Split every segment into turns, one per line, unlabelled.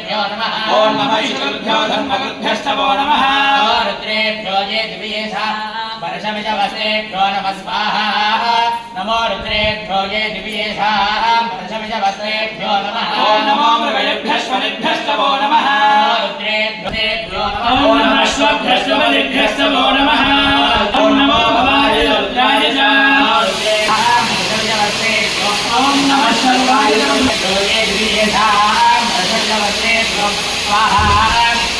ऋषिभ्यो नमः
ओम नमः ईश्वरेभ्यो धर्मकृभ्यश्चवो नमः
रुद्रेभ्यो ये दिव्येशा वर्षमिजवस्तेभ्यो नमः स्वाहा नमो रुद्रेभ्यो ये दिव्येशा वर्षमिजवस्तेभ्यो नमः
ओम नमो मृगेभ्यश्वरेभ्यश्चवो नमः
रुद्रेभ्यो नमः
ओम नमः श्वभ्यश्वरेभ्यश्चवो नमः ओम नमो भवाय रुद्राय च ओम नमः शर्वाय
ये दिव्येशा वर्षमिजवस्तेभ्यो स्वाहा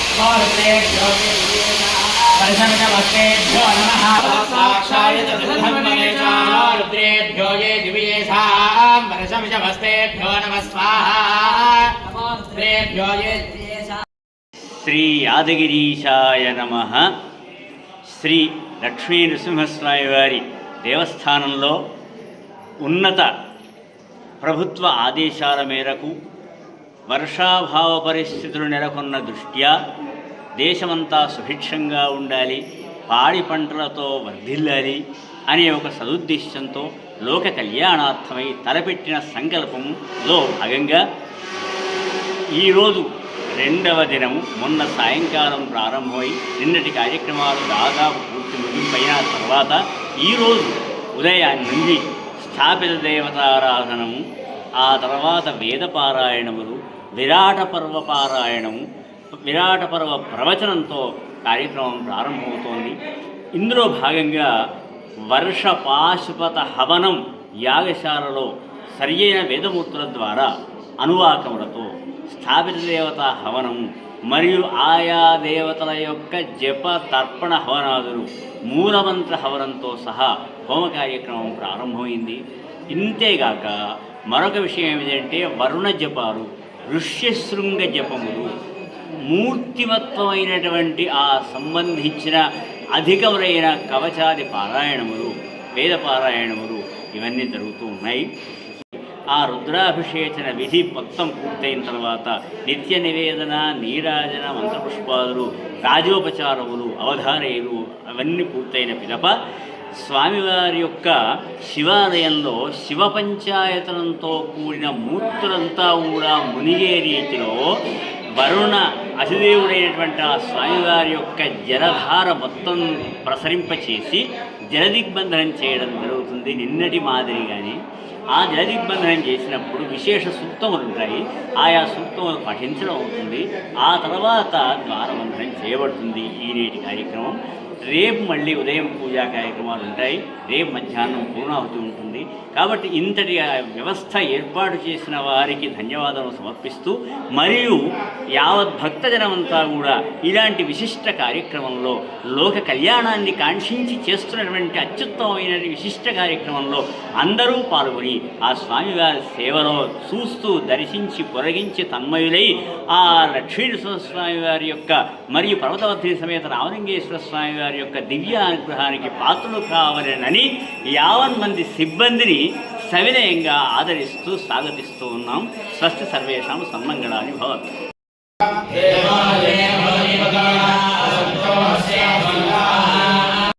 नमो रुद्रेभ्यो वर्षमिजवस्तेभ्यो नमः
साक्षाय तद्धर्मणे च
रुद्रेभ्यो ये दिव्येषां वर्षमिजवस्तेभ्यो नमः स्वाहा रुद्रेभ्यो ये
శ్రీ యాదగిరీశాయ నమః. శ్రీ లక్ష్మీ నృసింహస్వామి వారి దేవస్థానంలో ఉన్నత ప్రభుత్వ ఆదేశాల మేరకు వర్షాభావ పరిస్థితులు నెలకొన్న దృష్ట్యా దేశమంతా సుభిక్షంగా ఉండాలి, పాడి పంటలతో వర్ధిల్లాలి అనే ఒక సదుద్దేశంతో లోక కళ్యాణార్థమై తలపెట్టిన సంకల్పంలో భాగంగా ఈరోజు రెండవ దినము మొన్న సాయంకాలం ప్రారంభమై నిన్నటి కార్యక్రమాలు దాదాపు పూర్తి ముగింపైన తర్వాత ఈరోజు ఉదయాన్ని నుండి స్థాపిత దేవతారాధనము, ఆ తర్వాత వేదపారాయణములు, విరాట పర్వ పారాయణము, విరాట పర్వ ప్రవచనంతో కార్యక్రమం ప్రారంభమవుతోంది. ఇందులో భాగంగా వర్ష పాశుపత హవనం యాగశాలలో సరియైన వేదమూర్తుల ద్వారా అనువాకములతో స్థాపిత దేవత హవనం మరియు ఆయా దేవతల యొక్క జప తర్పణ హవనాదులు మూలమంత్ర హవనంతో సహా హోమ కార్యక్రమం ప్రారంభమైంది. ఇంతేగాక మరొక విషయం ఏమిటంటే వరుణ జపాలు, ఋష్యశృంగ జపములు, మూర్తిమత్వమైనటువంటి ఆ సంబంధించిన అధికములైన కవచాది పారాయణములు, వేద పారాయణములు ఇవన్నీ జరుగుతూ ఉన్నాయి. ఆ రుద్రాభిషేచన విధి మొత్తం పూర్తయిన తర్వాత నిత్య నివేదన, నీరాజన, మంత్రపుష్పాదులు, రాజోపచారములు, అవధారయులు అవన్నీ పూర్తయిన పిదప స్వామివారి యొక్క శివాలయంలో శివ పంచాయతనంతో కూడిన మూర్తులంతా కూడా మునిగే రీతిలో వరుణ అధిదేవుడైనటువంటి ఆ స్వామివారి యొక్క జలధార మొత్తం ప్రసరింపచేసి జలదిగ్బంధనం చేయడం జరుగుతుంది. నిన్నటి మాదిరిగానే ఆ జలదిగ్బంధనం చేసినప్పుడు విశేష సూక్తములు ఉంటాయి, ఆయా సూక్తములు పఠించడం అవుతుంది. ఆ తర్వాత ద్వారబంధనం చేయబడుతుంది. ఈ నేటి కార్యక్రమం రేపు మళ్ళీ ఉదయం పూజా కార్యక్రమాలు ఉంటాయి, రేపు మధ్యాహ్నం పూర్ణాహుతి ఉంటుంది. కాబట్టి ఇంతటి వ్యవస్థ ఏర్పాటు చేసిన వారికి ధన్యవాదాలు సమర్పిస్తూ, మరియు యావత్ భక్తజనమంతా కూడా ఇలాంటి విశిష్ట కార్యక్రమంలో లోక కళ్యాణాన్ని కాంక్షించి చేస్తున్నటువంటి అత్యుత్తమమైన విశిష్ట కార్యక్రమంలో అందరూ పాల్గొని ఆ స్వామివారి సేవలో చూస్తూ దర్శించి పొరగించి తన్మయులై ఆ లక్ష్మీనరసింహస్వామి వారి యొక్క మరియు పర్వతవర్ధిని సమేత రామలింగేశ్వర స్వామి వారి యొక్క దివ్య అనుగ్రహానికి పాత్రలు కావాలనని 50 మంది సిబ్బందిని సవినయంగా ఆదరిస్తూ స్వాగతిస్తూ ఉన్నాం. స్వస్తి సర్వేషాం సన్మంగళాని భవతు.